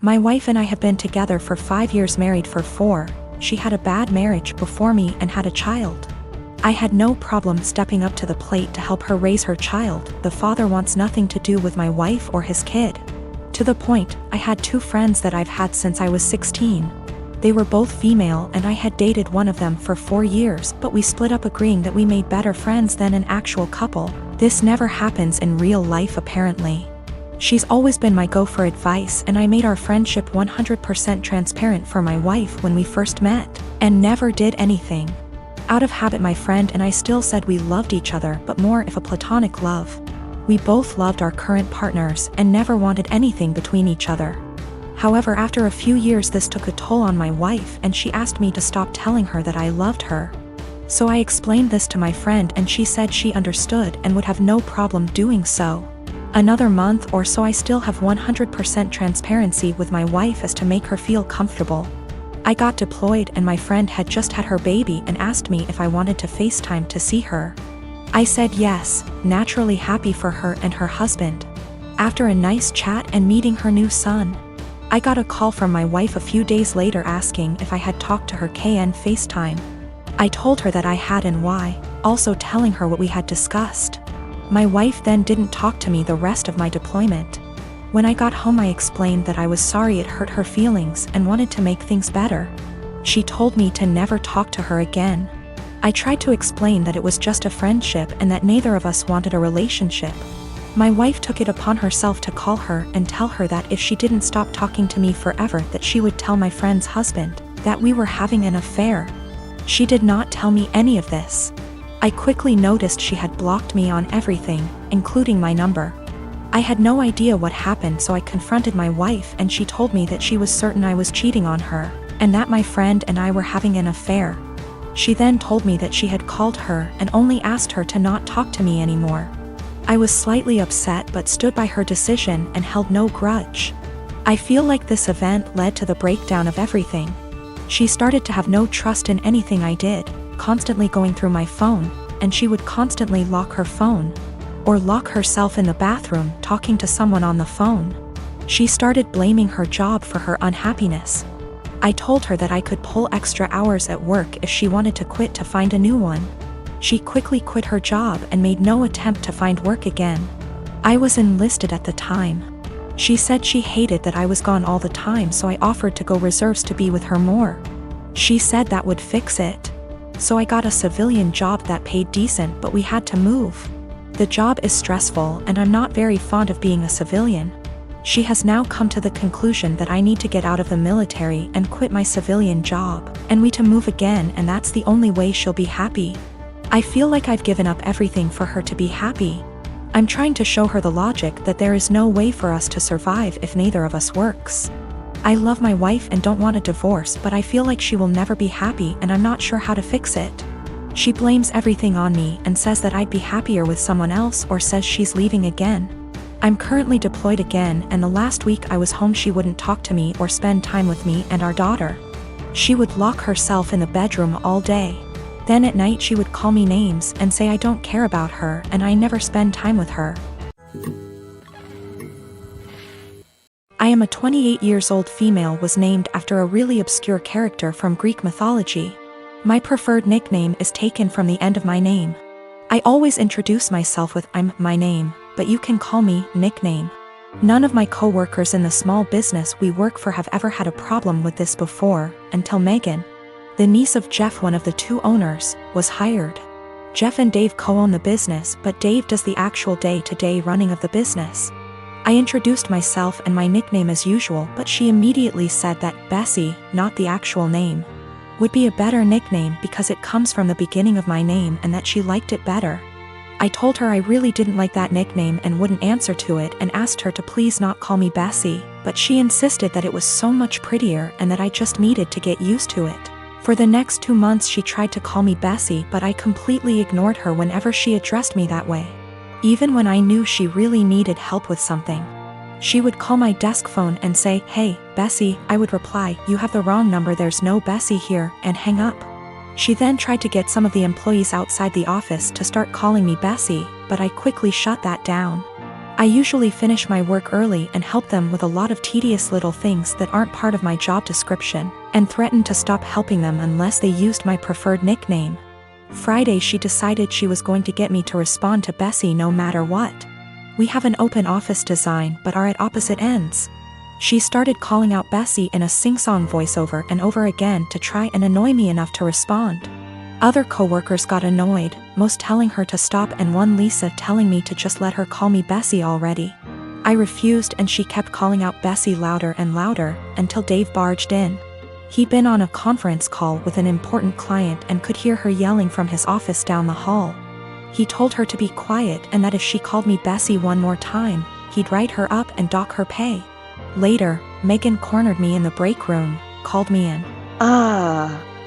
My wife and I have been together for 5 years, married for 4. She had a bad marriage before me and had a child. I had no problem stepping up to the plate to help her raise her child. The father wants nothing to do with my wife or his kid. To the point, I had 2 friends that I've had since I was 16. They were both female and I had dated one of them for 4 years, but we split up agreeing that we made better friends than an actual couple. This never happens in real life apparently. She's always been my go for advice, and I made our friendship 100% transparent for my wife when we first met, and never did anything. Out of habit, my friend and I still said we loved each other, but more of a platonic love. We both loved our current partners and never wanted anything between each other. However, after a few years this took a toll on my wife and she asked me to stop telling her that I loved her. So I explained this to my friend and she said she understood and would have no problem doing so. Another month or so I still have 100% transparency with my wife as to make her feel comfortable. I got deployed and my friend had just had her baby and asked me if I wanted to FaceTime to see her. I said yes, naturally happy for her and her husband. After a nice chat and meeting her new son, I got a call from my wife a few days later asking if I had talked to her KN FaceTime. I told her that I had and why, also telling her what we had discussed. My wife then didn't talk to me the rest of my deployment. When I got home I explained that I was sorry it hurt her feelings and wanted to make things better. She told me to never talk to her again. I tried to explain that it was just a friendship and that neither of us wanted a relationship. My wife took it upon herself to call her and tell her that if she didn't stop talking to me forever that she would tell my friend's husband that we were having an affair. She did not tell me any of this. I quickly noticed she had blocked me on everything, including my number. I had no idea what happened, so I confronted my wife and she told me that she was certain I was cheating on her, and that my friend and I were having an affair. She then told me that she had called her and only asked her to not talk to me anymore. I was slightly upset but stood by her decision and held no grudge. I feel like this event led to the breakdown of everything. She started to have no trust in anything I did, constantly going through my phone, and she would constantly lock her phone, or lock herself in the bathroom talking to someone on the phone. She started blaming her job for her unhappiness. I told her that I could pull extra hours at work if she wanted to quit to find a new one. She quickly quit her job and made no attempt to find work again. I was enlisted at the time. She said she hated that I was gone all the time, so I offered to go reserves to be with her more. She said that would fix it. So I got a civilian job that paid decent, but we had to move. The job is stressful and I'm not very fond of being a civilian. She has now come to the conclusion that I need to get out of the military and quit my civilian job, and we to move again, and that's the only way she'll be happy. I feel like I've given up everything for her to be happy. I'm trying to show her the logic that there is no way for us to survive if neither of us works. I love my wife and don't want a divorce, but I feel like she will never be happy and I'm not sure how to fix it. She blames everything on me and says that I'd be happier with someone else, or says she's leaving again. I'm currently deployed again, and the last week I was home she wouldn't talk to me or spend time with me and our daughter. She would lock herself in the bedroom all day. Then at night she would call me names and say I don't care about her and I never spend time with her. I am a 28 years old female, was named after a really obscure character from Greek mythology. My preferred nickname is taken from the end of my name. I always introduce myself with "I'm my name, but you can call me" nickname. None of my co-workers in the small business we work for have ever had a problem with this before, until Megan, the niece of Jeff, one of the 2 owners, was hired. Jeff and Dave co-own the business, but Dave does the actual day-to-day running of the business. I introduced myself and my nickname as usual, but she immediately said that Bessie, not the actual name, would be a better nickname because it comes from the beginning of my name and that she liked it better. I told her I really didn't like that nickname and wouldn't answer to it, and asked her to please not call me Bessie, but she insisted that it was so much prettier and that I just needed to get used to it. For the next 2 months she tried to call me Bessie, but I completely ignored her whenever she addressed me that way. Even when I knew she really needed help with something. She would call my desk phone and say, "Hey, Bessie," I would reply, "You have the wrong number, there's no Bessie here," and hang up. She then tried to get some of the employees outside the office to start calling me Bessie, but I quickly shut that down. I usually finish my work early and help them with a lot of tedious little things that aren't part of my job description, and threatened to stop helping them unless they used my preferred nickname. Friday she decided she was going to get me to respond to Bessie no matter what. We have an open office design but are at opposite ends. She started calling out Bessie in a sing-song voiceover and over again to try and annoy me enough to respond. Other coworkers got annoyed, most telling her to stop and one Lisa telling me to just let her call me Bessie already. I refused and she kept calling out Bessie louder and louder, until Dave barged in. He'd been on a conference call with an important client and could hear her yelling from his office down the hall. He told her to be quiet and that if she called me Bessie one more time, he'd write her up and dock her pay. Later, Megan cornered me in the break room, called me in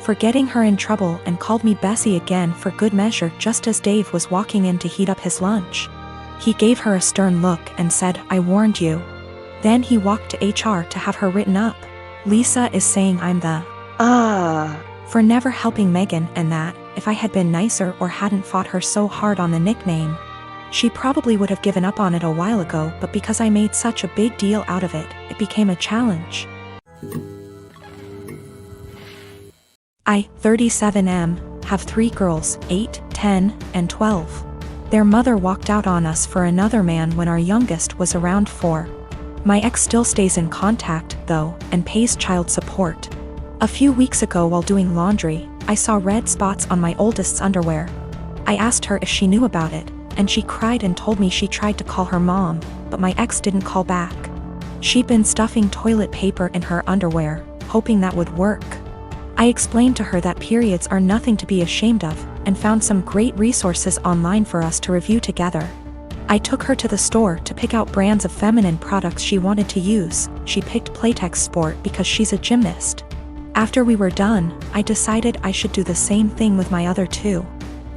for getting her in trouble and called me Bessie again for good measure just as Dave was walking in to heat up his lunch. He gave her a stern look and said, "I warned you." Then he walked to HR to have her written up. Lisa is saying I'm the for never helping Megan and that, if I had been nicer or hadn't fought her so hard on the nickname, she probably would have given up on it a while ago, but because I made such a big deal out of it, it became a challenge. I, 37M, have 3 girls, 8, 10, and 12. Their mother walked out on us for another man when our youngest was around 4. My ex still stays in contact, though, and pays child support. A few weeks ago while doing laundry, I saw red spots on my oldest's underwear. I asked her if she knew about it, and she cried and told me she tried to call her mom, but my ex didn't call back. She'd been stuffing toilet paper in her underwear, hoping that would work. I explained to her that periods are nothing to be ashamed of, and found some great resources online for us to review together. I took her to the store to pick out brands of feminine products she wanted to use. She picked Playtex Sport because she's a gymnast. After we were done, I decided I should do the same thing with my other 2.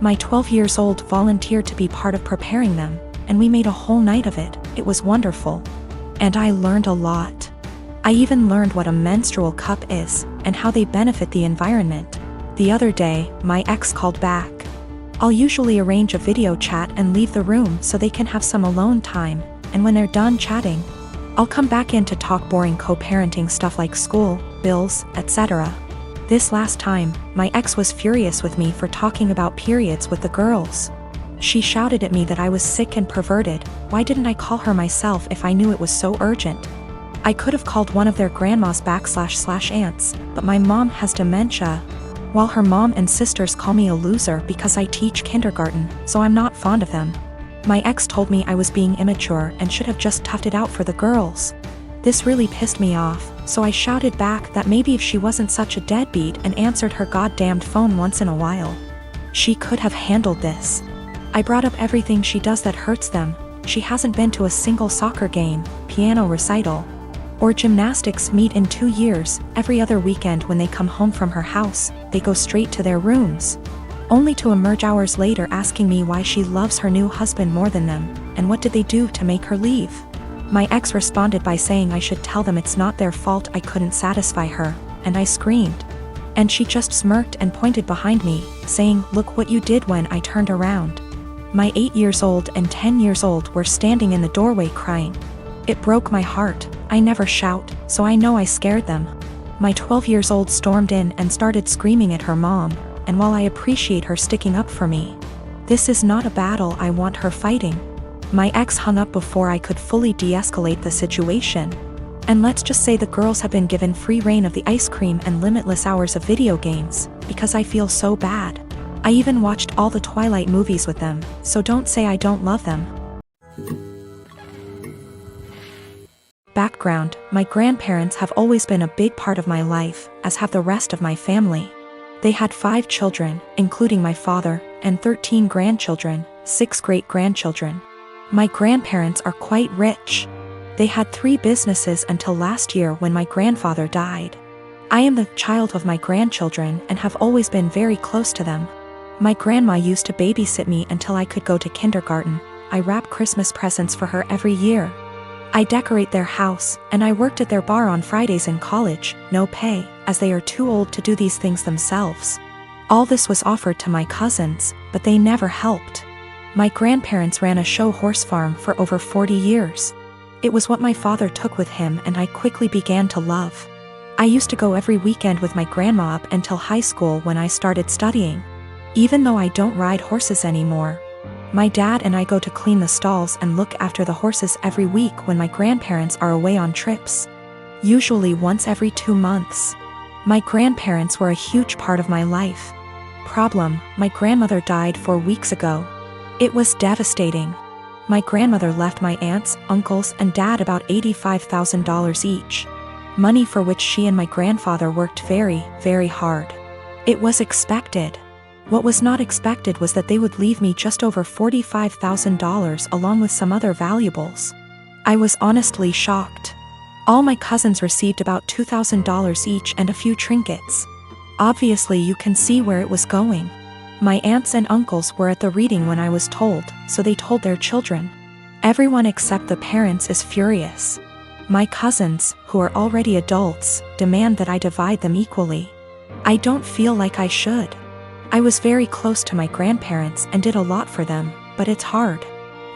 My 12-year-old volunteered to be part of preparing them, and we made a whole night of it. It was wonderful. And I learned a lot. I even learned what a menstrual cup is, and how they benefit the environment. The other day, my ex called back. I'll usually arrange a video chat and leave the room so they can have some alone time, and when they're done chatting, I'll come back in to talk boring co-parenting stuff like school, bills, etc. This last time, my ex was furious with me for talking about periods with the girls. She shouted at me that I was sick and perverted. Why didn't I call her myself if I knew it was so urgent? I could have called one of their grandmas / aunts, but my mom has dementia, while her mom and sisters call me a loser because I teach kindergarten, so I'm not fond of them. My ex told me I was being immature and should have just toughed it out for the girls. This really pissed me off, so I shouted back that maybe if she wasn't such a deadbeat and answered her goddamned phone once in a while, she could have handled this. I brought up everything she does that hurts them. She hasn't been to a single soccer game, piano recital, or gymnastics meet in 2 years. Every other weekend when they come home from her house, they go straight to their rooms, only to emerge hours later asking me why she loves her new husband more than them, and what did they do to make her leave. My ex responded by saying I should tell them it's not their fault I couldn't satisfy her, and I screamed. And she just smirked and pointed behind me, saying, "Look what you did," when I turned around. My 8 years old and 10 years old were standing in the doorway crying. It broke my heart. I never shout, so I know I scared them. My 12 years old stormed in and started screaming at her mom, and while I appreciate her sticking up for me, this is not a battle I want her fighting. My ex hung up before I could fully de-escalate the situation. And let's just say the girls have been given free reign of the ice cream and limitless hours of video games, because I feel so bad. I even watched all the Twilight movies with them, so don't say I don't love them. Background: my grandparents have always been a big part of my life, as have the rest of my family. They had 5 children, including my father, and 13 grandchildren, 6 great-grandchildren. My grandparents are quite rich. They had 3 businesses until last year when my grandfather died. I am the child of my grandchildren and have always been very close to them. My grandma used to babysit me until I could go to kindergarten. I wrap Christmas presents for her every year. I decorate their house, and I worked at their bar on Fridays in college, no pay, as they are too old to do these things themselves. All this was offered to my cousins, but they never helped. My grandparents ran a show horse farm for over 40 years. It was what my father took with him and I quickly began to love. I used to go every weekend with my grandma up until high school when I started studying. Even though I don't ride horses anymore, my dad and I go to clean the stalls and look after the horses every week when my grandparents are away on trips. Usually once every 2 months. My grandparents were a huge part of my life. Problem: my grandmother died 4 weeks ago. It was devastating. My grandmother left my aunts, uncles, and dad about $85,000 each. Money for which she and my grandfather worked very, very hard. It was expected. What was not expected was that they would leave me just over $45,000 along with some other valuables. I was honestly shocked. All my cousins received about $2,000 each and a few trinkets. Obviously you can see where it was going. My aunts and uncles were at the reading when I was told, so they told their children. Everyone except the parents is furious. My cousins, who are already adults, demand that I divide them equally. I don't feel like I should. I was very close to my grandparents and did a lot for them, but it's hard.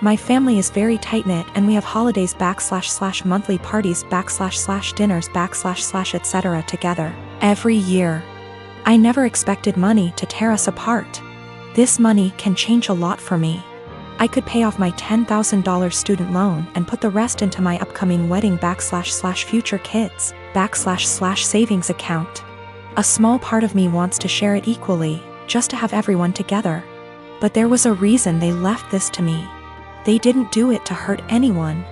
My family is very tight-knit and we have holidays / monthly parties / dinners / etc. together, every year. I never expected money to tear us apart. This money can change a lot for me. I could pay off my $10,000 student loan and put the rest into my upcoming wedding / future kids / savings account. A small part of me wants to share it equally, just to have everyone together. But there was a reason they left this to me. They didn't do it to hurt anyone.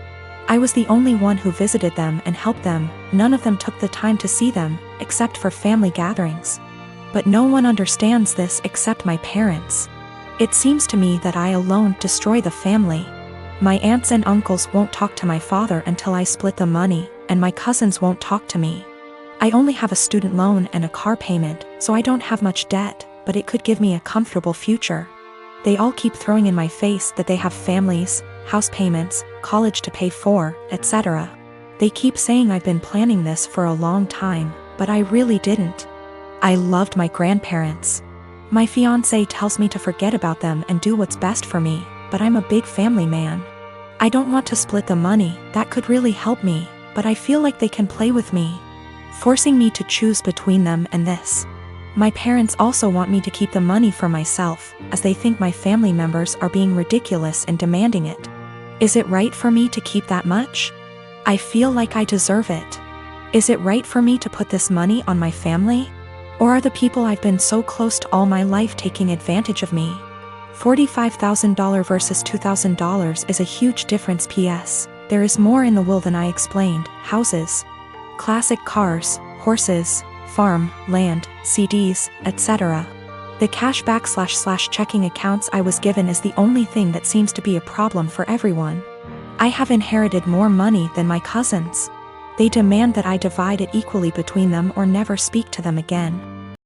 I was the only one who visited them and helped them. None of them took the time to see them, except for family gatherings. But no one understands this except my parents. It seems to me that I alone destroy the family. My aunts and uncles won't talk to my father until I split the money, and my cousins won't talk to me. I only have a student loan and a car payment, so I don't have much debt, but it could give me a comfortable future. They all keep throwing in my face that they have families, house payments, college to pay for, etc. They keep saying I've been planning this for a long time, but I really didn't. I loved my grandparents. My fiancé tells me to forget about them and do what's best for me, but I'm a big family man. I don't want to split the money, that could really help me, but I feel like they can play with me, forcing me to choose between them and this. My parents also want me to keep the money for myself, as they think my family members are being ridiculous and demanding it. Is it right for me to keep that much? I feel like I deserve it. Is it right for me to put this money on my family? Or are the people I've been so close to all my life taking advantage of me? $45,000 versus $2,000 is a huge difference. PS. There is more in the will than I explained. Houses, classic cars, horses, farm, land, CDs, etc. The cash / checking accounts I was given is the only thing that seems to be a problem for everyone. I have inherited more money than my cousins. They demand that I divide it equally between them or never speak to them again.